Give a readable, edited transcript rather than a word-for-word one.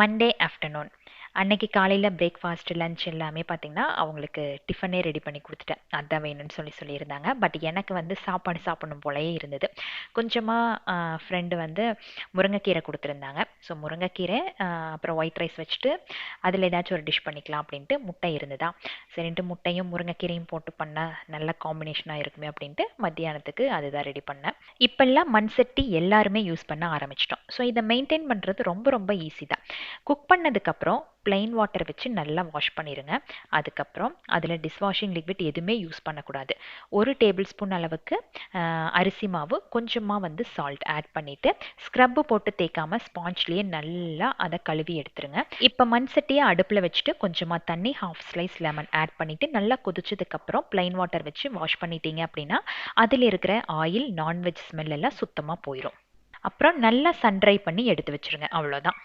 Monday afternoon அன்னைக்கு காலையில் breakfast lunch எல்லாமே பார்த்திங்கன்னா அவங்களுக்கு டிஃபனே ரெடி பண்ணி கொடுத்துட்டேன். அதான் வேணும்னு சொல்லியிருந்தாங்க. பட் எனக்கு வந்து சாப்பாடு சாப்பிடணும் போலயே இருந்தது. கொஞ்சமாக ஃப்ரெண்டு வந்து முருங்கைக்கீரை கொடுத்துருந்தாங்க. ஸோ முருங்கைக்கீரை அப்புறம் ஒயிட் ரைஸ் வச்சுட்டு அதில் ஏதாச்சும் ஒரு டிஷ் பண்ணிக்கலாம் அப்படின்ட்டு முட்டை இருந்ததா, சரின்ட்டு முட்டையும் முருங்கைக்கீரையும் போட்டு பண்ணால் நல்ல காம்பினேஷனாக இருக்குமே அப்படின்ட்டு மத்தியானத்துக்கு அதுதான் ரெடி பண்ணேன். இப்போல்லாம் மண் சட்டி எல்லாருமே யூஸ் பண்ண ஆரம்பிச்சிட்டோம். ஸோ இதை மெயின்டைன் பண்ணுறது ரொம்ப ரொம்ப ஈஸி தான். குக் பண்ணதுக்கப்புறம் plain வாட்டர் வச்சு நல்லா வாஷ் பண்ணிடுங்க. அதுக்கப்புறம் அதில் டிஷ்வாஷிங் லிக்விட் எதுவுமே யூஸ் பண்ணக்கூடாது. 1 டேபிள் ஸ்பூன் அளவுக்கு அரிசி மாவு, கொஞ்சமாக வந்து சால்ட் ஆட் பண்ணிவிட்டு ஸ்க்ரப்பு போட்டு தேய்க்காமல் ஸ்பாஞ்ச்லேயே நல்லா அதை கழுவி எடுத்துருங்க. இப்போ மண் சட்டியை அடுப்பில் வச்சுட்டு கொஞ்சமாக தண்ணி, ஹாஃப் ஸ்லைஸ் லெமன் ஆட் பண்ணிவிட்டு நல்லா கொதிச்சதுக்கப்புறம் plain வாட்டர் வச்சு வாஷ் பண்ணிட்டீங்க அப்படின்னா அதில் இருக்கிற ஆயில், நான்வெஜ் ஸ்மெல் எல்லாம் சுத்தமாக போயிடும். அப்புறம் நல்லா சன்ட்ரை பண்ணி எடுத்து வச்சுருங்க. அவ்வளோதான்.